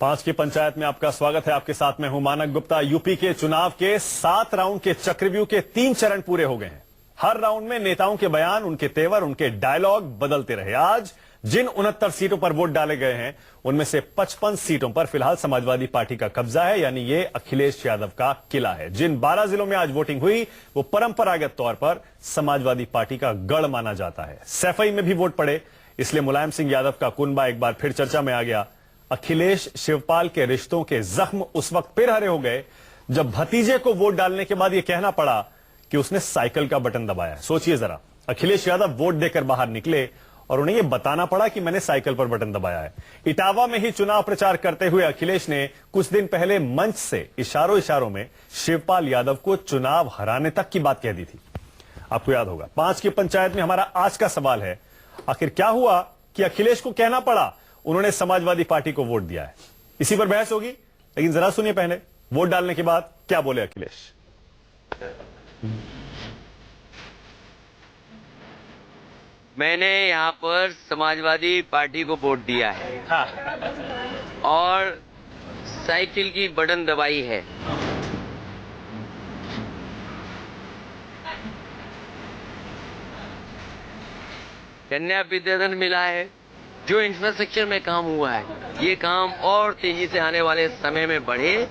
5 की पंचायत में आपका स्वागत है। आपके साथ में हूं मानक गुप्ता। यूपी के चुनाव के 7 राउंड के चक्रव्यूह के 3 चरण पूरे हो गए हैं। हर राउंड में नेताओं के बयान, उनके तेवर, उनके डायलॉग बदलते रहे। आज जिन 69 सीटों पर वोट डाले गए हैं उनमें से 55 सीटों पर फिलहाल समाजवादी पार्टी का कब्जा है, यानी ये अखिलेश यादव का किला है। जिन 12 जिलों में आज वोटिंग हुई वो परंपरागत तौर पर समाजवादी पार्टी का गढ़ माना जाता है। सैफई में भी वोट पड़े, इसलिए मुलायम सिंह यादव का कुनबा एक बार फिर चर्चा में आ गया। अखिलेश शिवपाल के रिश्तों के जख्म उस वक्त फिर हरे हो गए जब भतीजे को वोट डालने के बाद यह कहना पड़ा कि उसने साइकिल का बटन दबाया। सोचिए जरा, अखिलेश यादव वोट देकर बाहर निकले और उन्हें यह बताना पड़ा कि मैंने साइकिल पर बटन दबाया है। इटावा में ही चुनाव प्रचार करते हुए अखिलेश ने कुछ दिन पहले मंच से इशारों में शिवपाल यादव को चुनाव हराने तक की बात कह दी थी। आपको याद होगा। 5 की पंचायत में हमारा आज का सवाल है, आखिर क्या हुआ कि अखिलेश को कहना पड़ा उन्होंने समाजवादी पार्टी को वोट दिया है। इसी पर बहस होगी, लेकिन जरा सुनिए पहले वोट डालने के बाद क्या बोले अखिलेश। मैंने यहाँ पर समाजवादी पार्टी को वोट दिया है। हाँ। और साइकिल की बटन दबाई है। कन्या विद्याधन मिला है। जो इंफ्रास्ट्रक्चर में काम हुआ है, ये काम और तेजी से आने वाले समय में बढ़े,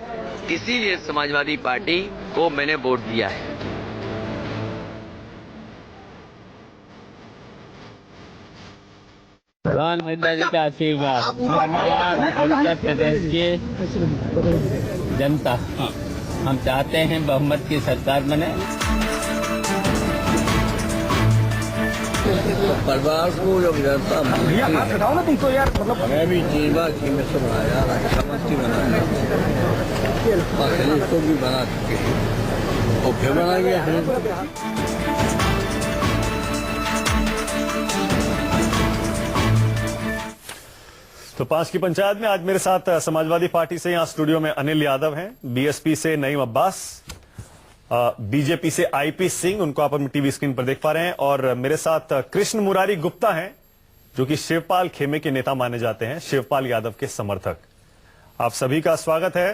इसीलिए समाजवादी पार्टी को मैंने वोट दिया है। प्रधानमंत्री जी का आशीर्वाद, उत्तर प्रदेश की जनता, हम चाहते हैं बहुमत की सरकार बने। परिवार को जब जनता तो यार मतलब मैं भी जीवा की में सब यार समझती बनाया को भी बना चुके हैं और फिर बना गया है। तो 5 की पंचायत में आज मेरे साथ समाजवादी पार्टी से यहां स्टूडियो में अनिल यादव हैं, बीएसपी से नईम अब्बास, बीजेपी से आईपी सिंह, उनको आप अपनी टीवी स्क्रीन पर देख पा रहे हैं, और मेरे साथ कृष्ण मुरारी गुप्ता हैं जो कि शिवपाल खेमे के नेता माने जाते हैं, शिवपाल यादव के समर्थक। आप सभी का स्वागत है।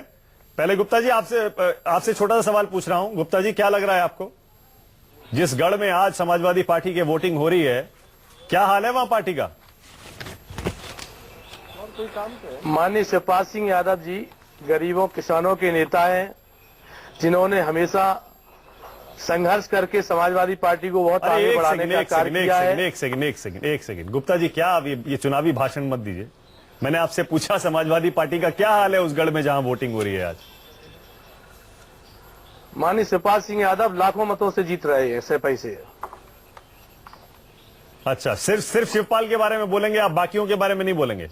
पहले गुप्ता जी आपसे छोटा सा सवाल पूछ रहा हूं। गुप्ता जी, क्या लग रहा है आपको, जिस गढ़ में आज समाजवादी पार्टी की वोटिंग हो रही है, क्या हाल है वहां पार्टी का? माननीय शिवपाल सिंह यादव जी गरीबों किसानों के नेता हैं, जिन्होंने हमेशा संघर्ष करके समाजवादी पार्टी को बहुत आगे बढ़ाने का कार्य किया है। एक सेकंड गुप्ता जी, क्या आप ये चुनावी भाषण मत दीजिए। मैंने आपसे पूछा समाजवादी पार्टी का क्या हाल है उस गढ़ में जहां वोटिंग हो रही है आज। माननीय शिवपाल सिंह यादव लाखों मतों से जीत रहे हैं सैफई से। अच्छा, सिर्फ शिवपाल के बारे में बोलेंगे आप, बाकियों के बारे में नहीं बोलेंगे?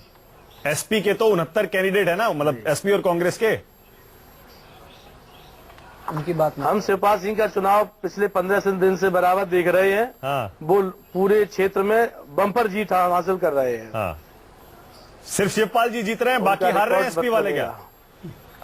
एसपी के तो 69 कैंडिडेट है ना, मतलब एसपी और कांग्रेस के, उनकी बात हम शिवपाल सिंह का चुनाव पिछले 15 दिन से बराबर देख रहे हैं। हाँ। वो पूरे क्षेत्र में बम्पर जीत हासिल कर रहे हैं। हाँ। सिर्फ शिवपाल जी जीत रहे हैं, बाकी हार रहे हैं एसपी वाले क्या?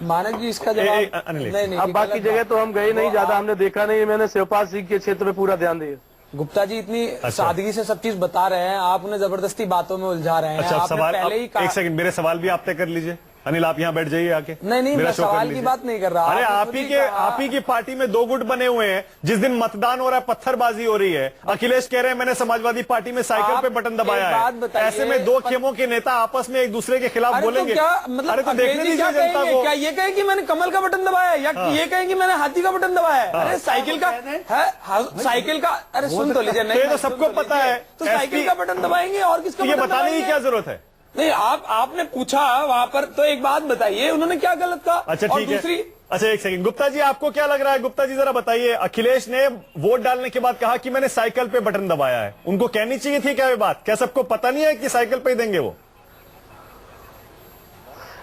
मानक जी इसका जवाब नहीं, अब बाकी जगह तो हम गए नहीं, ज्यादा हमने देखा नहीं। मैंने शिवपाल सिंह के क्षेत्र में पूरा ध्यान दिया। गुप्ता जी इतनी सादगी से सब चीज बता रहे हैं, आप उन्हें जबरदस्ती बातों में उलझा रहे हैं। अच्छा, सवाल पहले ही एक सेकंड, मेरे सवाल भी आप तय कर लीजिए। अनिल, आप यहाँ बैठ जाइए आके। नहीं, मैं सवाल की बात नहीं कर रहा। अरे आप ही की पार्टी में 2 गुट बने हुए हैं। जिस दिन मतदान हो रहा है पत्थरबाजी हो रही है। अखिलेश कह रहे हैं मैंने समाजवादी पार्टी में साइकिल पे बटन दबाया है। ऐसे में 2 खेमों के नेता आपस में एक दूसरे के खिलाफ बोलेंगे। अरे तो देखने दीजिए जनता को। क्या ये कहें कि मैंने कमल का बटन दबाया या ये कहें कि मैंने हाथी का बटन दबाया है? अरे साइकिल का अरे सुन तो लीजिए। नहीं तो सबको पता है तो साइकिल का बटन दबाएंगे और किसका? ये बताने की क्या जरूरत है? नहीं, आपने पूछा वहां पर, तो एक बात बताइए उन्होंने क्या गलत कहा? अच्छा ठीक है। अच्छा एक सेकंड, गुप्ता जी आपको क्या लग रहा है? गुप्ता जी जरा बताइए, अखिलेश ने वोट डालने के बाद कहा कि मैंने साइकिल पे बटन दबाया है, उनको कहनी चाहिए थी क्या ये बात? क्या सबको पता नहीं है कि साइकिल पे ही देंगे वो?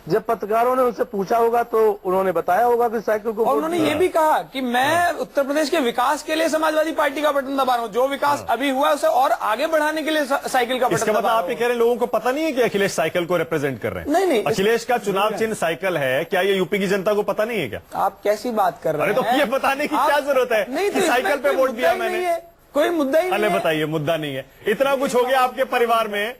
जब पत्रकारों ने उनसे पूछा होगा तो उन्होंने बताया होगा कि साइकिल को। और उन्होंने ये भी कहा कि मैं उत्तर प्रदेश के विकास के लिए समाजवादी पार्टी का बटन दबा रहा हूँ, जो विकास अभी हुआ है उसे और आगे बढ़ाने के लिए साइकिल का बटन दबा रहा हूँ। आप ये कह रहे हैं लोगों को पता नहीं है कि अखिलेश साइकिल को रिप्रेजेंट कर रहे हैं? नहीं, अखिलेश का चुनाव चिन्ह साइकिल है, क्या ये यूपी की जनता को पता नहीं है क्या? आप कैसी बात कर रहे हैं? अरे तो ये बताने की क्या जरूरत है? नहीं, साइकिल पे वोट दिया मैंने, कोई मुद्दा ही नहीं है। बताइए, मुद्दा नहीं है। इतना कुछ हो गया आपके परिवार में,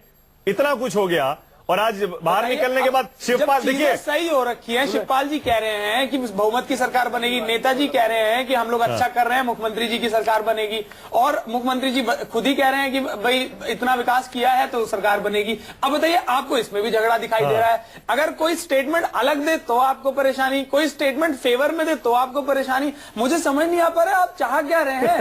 इतना कुछ हो गया और आज बाहर निकलने के बाद शिवपाल, देखिए देखिए सही हो रखी है, शिवपाल जी कह रहे हैं कि बहुमत की सरकार बनेगी, नेताजी कह रहे हैं कि हम लोग अच्छा कर रहे हैं, मुख्यमंत्री जी की सरकार बनेगी, और मुख्यमंत्री जी खुद ही कह रहे हैं कि भाई इतना विकास किया है तो सरकार बनेगी। अब बताइए, आपको इसमें भी झगड़ा दिखाई दे रहा है। अगर कोई स्टेटमेंट अलग दे तो आपको परेशानी, कोई स्टेटमेंट फेवर में दे तो आपको परेशानी। मुझे समझ नहीं आ पा रहा है आप चाह क्या रहे हैं।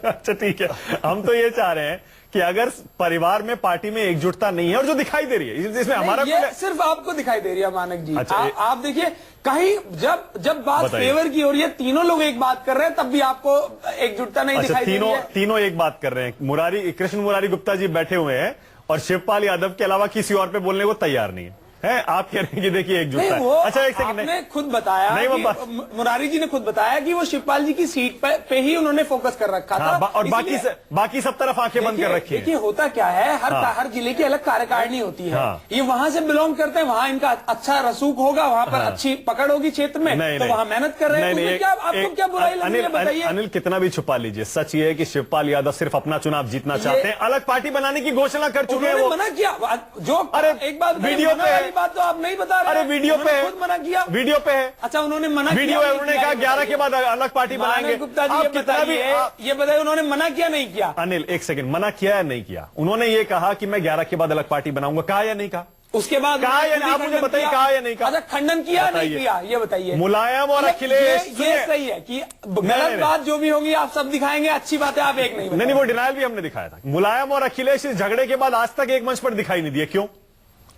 अच्छा ठीक है, हम तो ये चाह रहे हैं कि अगर परिवार में, पार्टी में एकजुटता नहीं है, और जो दिखाई दे रही है इसमें हमारा ये सिर्फ आपको दिखाई दे रही है मानक जी। अच्छा, आप देखिए कहीं जब बात बताइए। फेवर की हो रही है, तीनों लोग एक बात कर रहे हैं, तब भी आपको एकजुटता नहीं दिखाई दे रही है। तीनों एक बात कर रहे हैं। कृष्ण मुरारी गुप्ता जी बैठे हुए हैं और शिवपाल यादव के अलावा किसी और पे बोलने को तैयार नहीं है। आप कह रहे हैं कि देखिए एकजुटता है। अच्छा एक सेकंड, आपने खुद बताया नहीं, वो कि मुरारी जी ने खुद बताया कि वो शिवपाल जी की सीट पे ही उन्होंने फोकस कर रखा था। और बाकी सब तरफ आंखें बंद कर रखी है। देखिए होता क्या है, हर जिले की अलग कार्यकारिणी होती है। हाँ। ये वहां से बिलोंग करते हैं, वहां इनका अच्छा रसूख होगा, वहां पर अच्छी पकड़ होगी क्षेत्र में, तो वहां मेहनत कर रहे हैं। आपको क्या बुराई लग रही है बताइए। अनिल कितना भी छुपा लीजिए, सच ये है कि शिवपाल यादव सिर्फ अपना चुनाव जीतना चाहते हैं, अलग पार्टी बनाने की घोषणा कर चुके हैं। वो मना किया जो, अरे एक बात वीडियो पे बात तो आप नहीं बता रहे। अरे वीडियो पे है, खुद मना किया, वीडियो पे है। अच्छा उन्होंने मना वीडियो किया, है, उन्होंने कहा 11 के बाद अलग पार्टी बनाएंगे। गुप्ता जी आप ये कितना भी ये बताइए उन्होंने मना किया नहीं किया। अनिल एक सेकंड, मना किया या नहीं किया? उन्होंने ये कहा कि मैं 11 के बाद अलग पार्टी बनाऊंगा, कहा या नहीं कहा? उसके बाद कहा या नहीं? आप मुझे बताइए कहा या नहीं कहा? अच्छा खंडन किया नहीं किया ये बताइए। मुलायम और अखिलेश, ये सही है कि गलत बात जो भी होगी आप सब दिखाएंगे, अच्छी बात है आप एक नहीं। वो डिनायल भी हमने दिखाया था। मुलायम और अखिलेश इस झगड़े के बाद आज तक एक मंच पर दिखाई नहीं दिए। क्यों?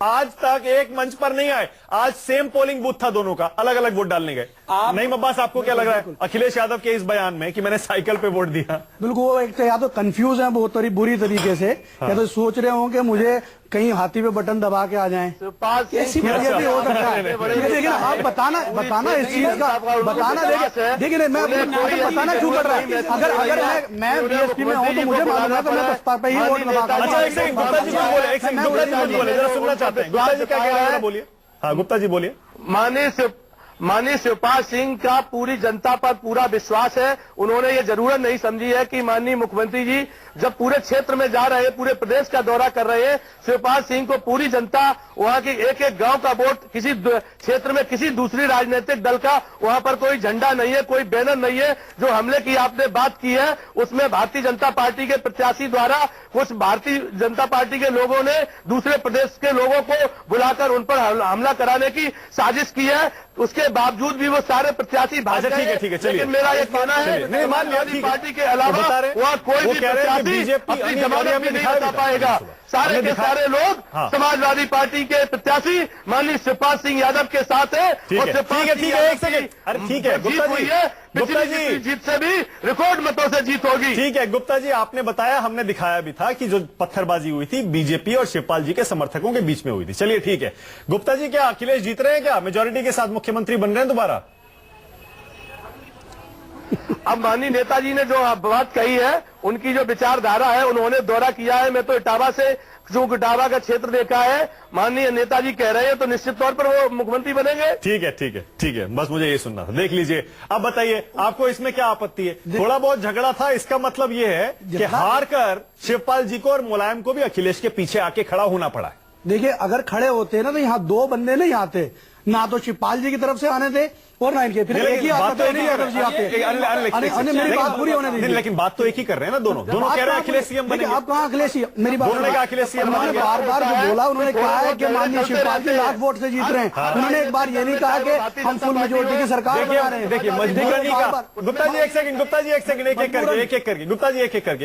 आज तक एक मंच पर नहीं आए। आज सेम पोलिंग बूथ था दोनों का, अलग अलग वोट डालने गए। नहीं अब्बास, आपको क्या लग रहा है अखिलेश यादव के इस बयान में कि मैंने साइकिल पे वोट दिया? बिल्कुल, वो एक तो या तो कंफ्यूज है बहुत बुरी तरीके से, या तो सोच रहे होंगे मुझे कहीं हाथी पे बटन दबा के आ जाएं। ऐसी ये भी हो सकता है। देखिए ना, आप बताना इस चीज का बताना। देखिए मैं बताना क्यों कर रहा है। अगर मैं बीएसपी में हूँ तो मुझे मालूम है, तो मैं बसपा पे ही वोट लगा। अच्छा एक सेकंड, गुप्ता जी कुछ बोले, एक सेकंड गुप्ता जी कुछ बोले, जरा सुनना चाहते हैं। गुप्ता जी क्या कह रहे हैं, बोलिए। हाँ गुप्ता जी बोलिए। माननीय शिवपाल सिंह का पूरी जनता पर पूरा विश्वास है। उन्होंने ये जरूरत नहीं समझी है कि माननीय मुख्यमंत्री जी जब पूरे क्षेत्र में जा रहे हैं, पूरे प्रदेश का दौरा कर रहे हैं, शिवपाल सिंह को पूरी जनता वहां की एक एक गांव का वोट, किसी क्षेत्र में किसी दूसरी राजनीतिक दल का वहां पर कोई झंडा नहीं है, कोई बैनर नहीं है। जो हमले की आपने बात की है उसमें भारतीय जनता पार्टी के प्रत्याशी द्वारा कुछ भारतीय जनता पार्टी के लोगों ने दूसरे प्रदेश के लोगों को बुलाकर उन पर हमला कराने की साजिश की है। उसके बावजूद भी वो सारे प्रत्याशी भाग गए। ठीक है चलिए, लेकिन मेरा ये कहना है नहीं मान लिया पार्टी के अलावा वहाँ कोई भी प्रत्याशी अपनी जमानत में नहीं बता पाएगा। सारे के सारे लोग समाजवादी पार्टी के प्रत्याशी माननीय शिवपाल सिंह यादव के साथ है। ठीक है एक सेकंड, अरे ठीक है जीत हुई है, पिछली जीत से भी रिकॉर्ड मतों से जीत होगी। ठीक है गुप्ता जी, आपने बताया, हमने दिखाया भी था कि जो पत्थरबाजी हुई थी बीजेपी और शिवपाल जी के समर्थकों के बीच में हुई थी। चलिए ठीक है गुप्ता जी, क्या अखिलेश जीत रहे हैं? क्या मेजोरिटी के साथ मुख्यमंत्री बन रहे हैं दोबारा? अब माननीय नेताजी ने जो बात कही है, उनकी जो विचारधारा है, उन्होंने दौरा किया है। मैं तो इटावा से जो इटावा का क्षेत्र देखा है, माननीय नेताजी कह रहे हैं तो निश्चित तौर पर वो मुख्यमंत्री बनेंगे। ठीक है बस मुझे ये सुनना था। देख लीजिए, अब बताइए आपको इसमें क्या आपत्ति है? थोड़ा बहुत झगड़ा था, इसका मतलब ये है कि हार कर शिवपाल जी को और मुलायम को भी अखिलेश के पीछे आके खड़ा होना पड़ा है। देखिए अगर खड़े होते ना तो यहाँ दो बंदे नहीं आते, ना तो शिवपाल जी की तरफ से आने थे और ना इनके, फिर एक ही आता तो नहीं यादव जी आते। मेरी बात पूरी होने दीजिए। लेकिन बात तो एक ही कर रहे हैं ना, दोनों कह रहे हैं अखिलेश सीएम बनेंगे। आप कहाँ अखिलेश? मेरी बात उन्होंने कहा अखिलेश सीएम उन्होंने बार बार जो बोला, उन्होंने कहा है कि माननीय शिवपाल जी लाख वोट से जीत रहे हैं। उन्होंने एक बार ये नहीं कहा कि हम फुल मेजोरिटी की सरकार बना रहे हैं। देखिए मजबूर नहीं कहा। गुप्ता जी एक सेकंड, गुप्ता जी एक सेकंड, एक एक करके गुप्ता जी एक एक करके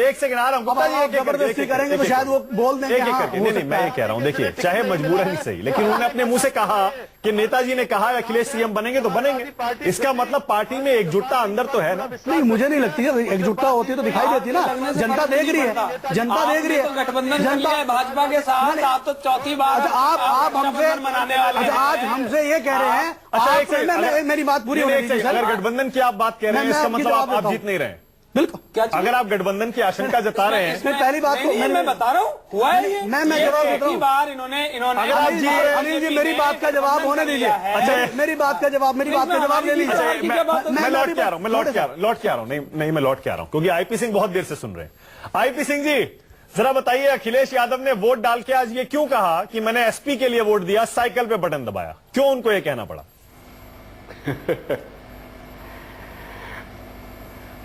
एक सेकंड आ रहा हूँ। गुप्ता जी जबरदस्ती करेंगे तो शायद वो बोल देंगे। नहीं मैं ये कह रहा हूँ, देखिए चाहे मजबूरन ही सही, लेकिन उन्होंने अपने मुंह से कहा कि नेताजी ने कहा अखिलेश सीएम बनेंगे तो बनेंगे। इसका मतलब पार्टी में एकजुटता अंदर तो है ना? नहीं मुझे नहीं लगती है एकजुटता होती तो दिखाई देती ना। जनता देख रही है, जनता देख रही है। गठबंधन जनता भाजपा के साथ आप तो चौथी बार आप हमसे मनाने वाले हैं। आज हमसे ये कह रहे हैं। अच्छा मेरी बात पूरी होने दीजिए। अगर गठबंधन की आप बात कह रहे हैं, इसका मतलब आप जीत नहीं रहे हैं। बिल्कुल, क्या अगर आप गठबंधन की आशंका जता रहे हैं, इसमें पहली बात तो मैं बता रहा हूँ हुआ है ये। मैं जवाब देता हूँ। बार इन्होंने अगर आप अनिल जी मेरी बात का जवाब होने दीजिए। अच्छा मेरी बात का जवाब ले लीजिए। मैं लौट के आ रहा हूँ नहीं मैं लौट के आ रहा हूँ क्योंकि आईपी सिंह बहुत देर से सुन रहे हैं। आईपी सिंह जी जरा बताइए, अखिलेश यादव ने वोट डाल के आज ये क्यों कहा कि मैंने एसपी के लिए वोट दिया, साइकिल पे बटन दबाया? क्यों उनको ये कहना पड़ा?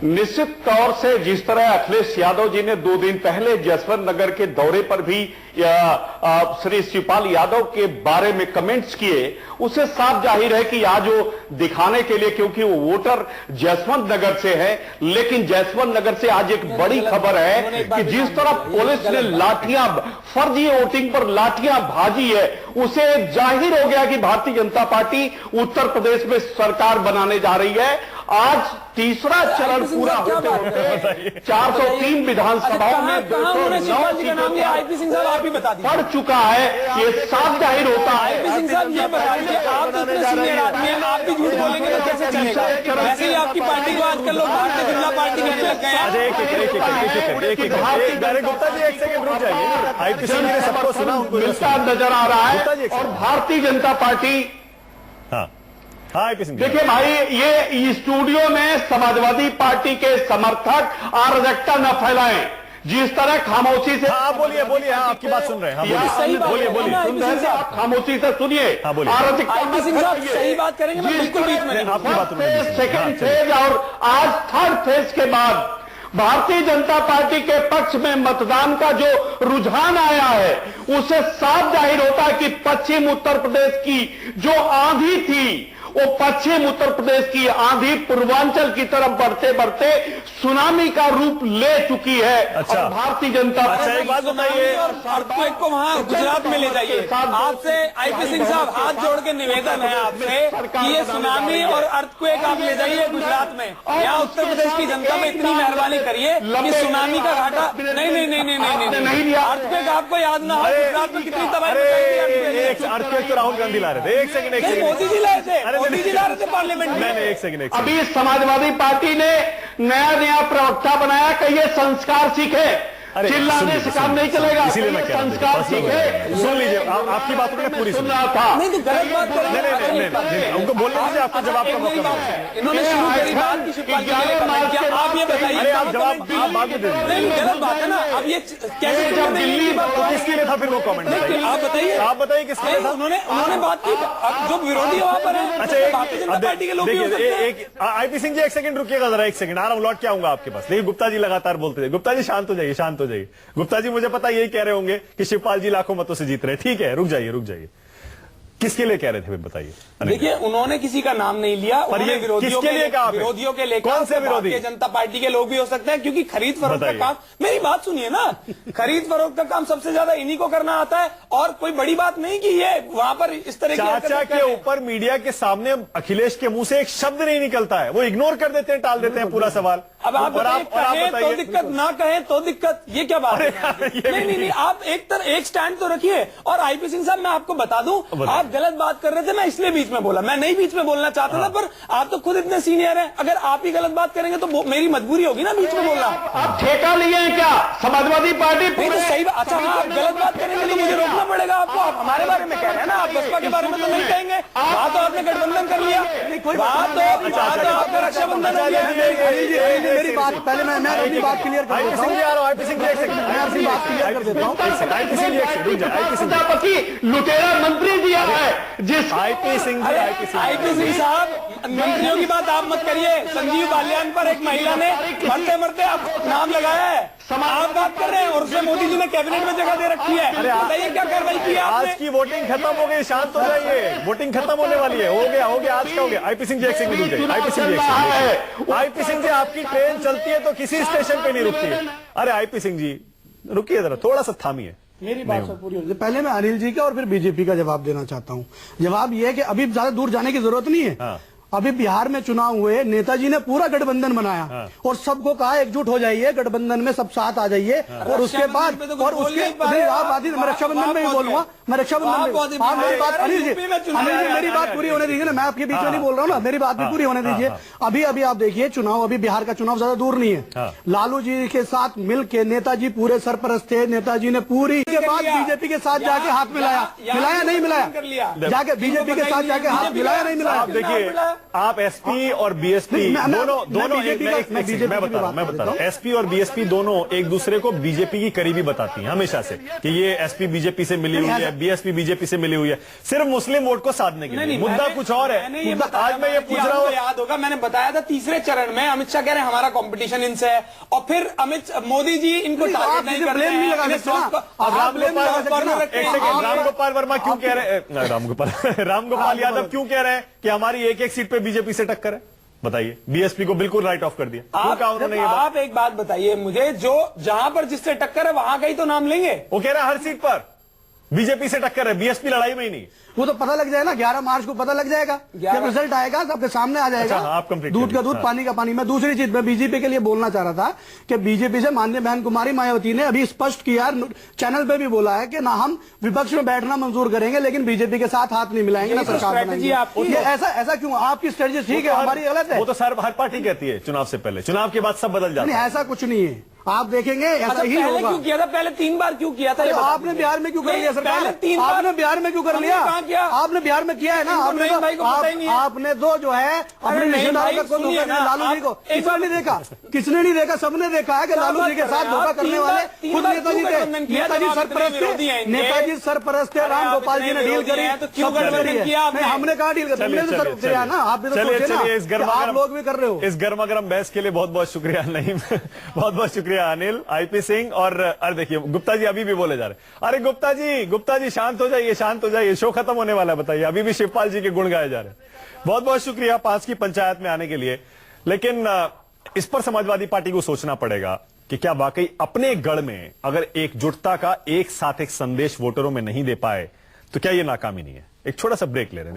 निश्चित तौर से जिस तरह अखिलेश यादव जी ने 2 दिन पहले जसवंत नगर के दौरे पर भी श्री शिवपाल यादव के बारे में कमेंट्स किए, उसे साफ जाहिर है कि आज वो दिखाने के लिए, क्योंकि वो वोटर जसवंत नगर से है, लेकिन जसवंत नगर से आज एक बड़ी खबर है कि जिस तरह पुलिस ने लाठियां, फर्जी वोटिंग पर लाठियां भाजी है, उसे जाहिर हो गया कि भारतीय जनता पार्टी उत्तर प्रदेश में सरकार बनाने जा रही है। आज तीसरा चरण पूरा होते होते 403 विधानसभाओं में 209 सीटों पड़ चुका है। ये साफ जाहिर होता है। सिंह साहब ये बताइए, आप तो इतने सीनियर आदमी हैं, आप भी झूठ बोलेंगे तो कैसे चलेगा? वैसे ही आपकी पार्टी को आजकल लोग भारतीय जनता पार्टी में गए हैं। गुप्ता जी एक सेकंड रुक जाइए। आईपी सिंह ने सबको सुना, उनको मिलता नजर आ रहा है। और भारतीय जनता पार्टी, देखिए भाई, ये स्टूडियो में समाजवादी पार्टी के समर्थक अराजकता न फैलाएं। जिस तरह खामोशी से, आप बोलिए, आपकी बात सुन रहे हैं, बोलिए, सुन रहे हैं, आप खामोशी से सुनिए। अराजकता सही बात करेंगे, मैं बिल्कुल बीच में नहीं। आपकी बात, सेकंड फेज और आज थर्ड फेज के बाद भारतीय जनता पार्टी के पक्ष में मतदान का जो रुझान आया है, उससे साफ जाहिर होता है कि पश्चिम उत्तर प्रदेश की जो आंधी थी, वो पश्चिम उत्तर प्रदेश की आंधी पूर्वांचल की तरफ बढ़ते बढ़ते सुनामी का रूप ले चुकी है। अच्छा, भारतीय जनता पार्टी, एक बात बताइए, अर्थक्वेक को वहां गुजरात में ले जाइए। आपसे आईपी सिंह साहब हाथ जोड़ के निवेदन है आपसे कि ये सुनामी और अर्थक्वेक आप ले जाइए गुजरात में, या उत्तर प्रदेश की जनता में इतनी मेहरबानी करिए कि सुनामी का घाटा नहीं, अर्थक्वेक आपको याद ना हो। गुजरात में कितनी तबाही, अर्थक्वेक तो राहुल गांधी ला रहे थे। एक सेकंड, मोदी जी लाए थे, मोदी जी ला रहे थे पार्लियामेंट में। एक सेकंड। अभी समाजवादी पार्टी ने नया प्रवक्ता बनाया कि ये संस्कार सीखे, चिल्लाने से काम नहीं चलेगा, इसीलिए मैं कह रहा हूं, संस्कार सीखे। सुन लीजिए, आपकी बातों में पूरी सुन रहा था। नहीं तो गलत बात कर रहे हैं। नहीं, उनको बोलने दीजिए, आपको जवाब का मौका मिलेगा। इन्होंने शुरू करी बात की शिवपाल जी ने, आप ये बताइए। अरे आप जवाब आप बाद में दे दीजिए। नहीं, गलत बात है ना। अब ये कैसे दिल्ली किसके लिए था फिर वो कमेंट? आप बताइए किसके लिए था? उन्होंने बात की, जो विरोधी वहां पर है। अच्छा, भारतीय जनता पार्टी के लोग भी हो सकते हैं। आईपी सिंह जी एक सेकंड रुकिएगा जरा, एक सेकंड आ रहा हूं, लौट के आऊंगा आपके पास। देखिए गुप्ता जी लगातार बोलते थे। गुप्ता जी शांत हो जाइए, शांत हो जाइए। गुप्ता जी मुझे पता यही कह रहे होंगे कि शिवपाल जी लाखों मतों से जीत रहे। ठीक है, रुक जाइए। किसके लिए कह रहे थे फिर बताइए? देखिए, उन्होंने किसी का नाम नहीं लिया, पर ये विरोधियों के लिए कहा? विरोधियों के लिए। कौन से विरोधी? भारतीय जनता पार्टी के लोग भी हो सकते हैं, क्योंकि खरीद फरोख्त का काम, मेरी बात सुनिए ना, खरीद फरोख्त का काम सबसे ज्यादा इन्हीं को करना आता है। और कोई बड़ी बात नहीं कि ये वहां पर इस तरह की चाचा के ऊपर मीडिया के सामने अखिलेश के मुंह से एक शब्द नहीं निकलता है, वो इग्नोर कर देते हैं, टाल देते हैं पूरा सवाल। अब आप कहें तो दिक्कत, ना कहें तो दिक्कत, ये क्या बात है? नहीं, आप एक स्टैंड तो रखिए। और आईपी सिंह साहब, मैं आपको बता दूं, आप गलत बात कर रहे थे, मैं इसलिए बीच में बोला। मैं नहीं बीच में बोलना चाहता था, पर आप तो खुद इतने सीनियर हैं, अगर आप ही गलत बात करेंगे तो मेरी मजबूरी होगी ना बीच में बोलना। आप ठेका लिए हैं क्या समाजवादी पार्टी? नहीं तो सही बात। अच्छा, हाँ, आप गलत बात करेंगे तो मुझे रोकना पड़ेगा आपको। आप हमारे बारे में कह रहे हैं ना, आप बसपा के बारे में तो नहीं कहेंगे। बात तो आपने गठबंधन कर लिया, बात तो आपका रक्षाबंधन हो गया। मेरी बात पहले मैं अपनी बात क्लियर कर देता हूं। आईपी सिंह जी एक सेकंड, मैं अपनी बात क्लियर कर देता हूं। आईपी सिंह जी एक सेकंड, प्रजापति लुटेरा मंत्री दिया है जिस आईपी सिंह साहब, मंत्रियों की बात आप मत करिए। संजीव बालियान पर एक महिला ने मरते मरते आप नाम लगाया है, आप बात कर रहे हैं, और उसमें मोदी जी ने कैबिनेट में जगह दे रखी है। अरे बताइए क्या कार्रवाई की आपने? आज की वोटिंग खत्म हो गई, शांत हो जाइए। वोटिंग खत्म होने वाली है, हो गया आज का हो गया। आईपी सिंह जी एक सेकंड रुक जाइए। आईपी सिंह जी, आपकी ट्रेन चलती है तो किसी स्टेशन पे नहीं रुकती है। अरे आईपी सिंह जी रुकिए जरा, थोड़ा सा थामिए। मेरी बात सब पूरी हो जाए। पहले मैं अनिल जी का और फिर बीजेपी का जवाब देना चाहता हूं। जवाब यह है कि अभी ज्यादा दूर जाने की जरूरत नहीं है। हाँ। अभी बिहार में चुनाव हुए, नेताजी ने पूरा गठबंधन बनाया। हाँ। और सबको कहा एकजुट हो जाइए, गठबंधन में सब साथ आ जाइए। हाँ। और उसके बाद, और उसके मैं रक्षाबंधन में ही बोलूंगा, मैं रक्षाबंधन बहुत में आप मेरी बात अनिल जी मेरी बात पूरी होने दीजिए ना, मैं आपके बीच में नहीं बोल रहा हूँ ना, मेरी बात भी पूरी होने दीजिए। अभी अभी आप देखिए चुनाव, अभी बिहार का चुनाव ज्यादा दूर नहीं है। लालू जी के साथ मिलके नेताजी पूरे सरपरस्त थे, नेताजी ने पूरी के बाद बीजेपी के साथ जाके हाथ मिलाया नहीं मिलाया, जाके बीजेपी के साथ जाके हाथ मिलाया नहीं मिलाया। आप देखिए, आप एसपी और बीएसपी दोनों मैं बता रहा हूँ, एसपी और बीएसपी दोनों एक दूसरे को बीजेपी की करीबी बताती हैं हमेशा से कि ये एसपी बीजेपी से मिली हुई है, बीएसपी बीजेपी से मिली हुई है, सिर्फ मुस्लिम वोट को साधने के लिए। मुद्दा कुछ और है। आज मैं ये पूछ रहा हूँ, याद होगा मैंने बताया था तीसरे चरण में अमित शाह कह रहे हैं हमारा कंपटीशन इनसे है, और फिर मोदी जी इनको टारगेट नहीं कर रहे हैं। रामगोपाल वर्मा क्यों कह रहे हैं, रामगोपाल यादव क्यों कह रहे हैं कि हमारी एक एक सीट पे बीजेपी से टक्कर है? बताइए, बीएसपी को बिल्कुल राइट ऑफ कर दिया। आप एक बात बताइए मुझे, जो जहां पर जिससे टक्कर है वहां का ही तो नाम लेंगे। वो कह रहा है हर सीट पर बीजेपी से टक्कर है, बीएसपी लड़ाई में ही नहीं। वो तो पता लग जाएगा ना, 11 मार्च को पता लग जाएगा, जब रिजल्ट आएगा सबके सामने आ जाएगा। अच्छा, आप कंप्लीट दूध का दूध पानी का पानी। मैं दूसरी चीज मैं बीजेपी के लिए बोलना चाह रहा था कि बीजेपी से माननीय बहन कुमारी मायावती ने अभी स्पष्ट किया, चैनल पे भी बोला है कि ना हम विपक्ष में बैठना मंजूर करेंगे लेकिन बीजेपी के साथ हाथ नहीं मिलाएंगे, ना सरकार बनाएंगे। ऐसा क्यों? आपकी स्ट्रेटेजी ठीक है, हमारी गलत है। वो तो सर हर पार्टी कहती है चुनाव से पहले, चुनाव के बाद सब बदल जाता है। ऐसा कुछ नहीं है, आप देखेंगे ऐसा ही पहले होगा। क्यों किया था? पहले 3 बार क्यों किया था? आपने बिहार में क्यों कर लिया सरकार? आपने बिहार में क्यों कर लिया? आपने बिहार में किया है ना, आपने तो जो है अपने रिश्तेदारों को धोखा दिया लालू जी को। किसने नहीं देखा? किसने नहीं देखा? सबने देखा है कि लालू जी के साथ धोखा करने वाले खुद नेताजी थे। नेताजी सरपरस्त थे, नेताजी सरपरस्त थे, राम गोपाल जी ने डील करी, हमने कहा डील किया ना, आप भी तो सोचे ना, आप लोग भी कर रहे हो। इस गर्मा गर्म बहस के लिए बहुत बहुत शुक्रिया नईम, बहुत बहुत शुक्रिया अनिल, आईपी सिंह। और अरे देखिए गुप्ता जी अभी भी बोले जा रहे, अरे गुप्ता जी शांत हो जाइए, शांत हो जाइए, शो खत्म होने वाला है। बताइए, अभी भी शिवपाल जी के गुण गाए जा रहे हैं। बहुत बहुत शुक्रिया 5 की पंचायत में आने के लिए। लेकिन इस पर समाजवादी पार्टी को सोचना पड़ेगा कि क्या वाकई अपने गढ़ में अगर एकजुटता का एक साथ एक संदेश वोटरों में नहीं दे पाए तो क्या यह नाकामी नहीं है। एक छोटा सा ब्रेक ले रहे हैं।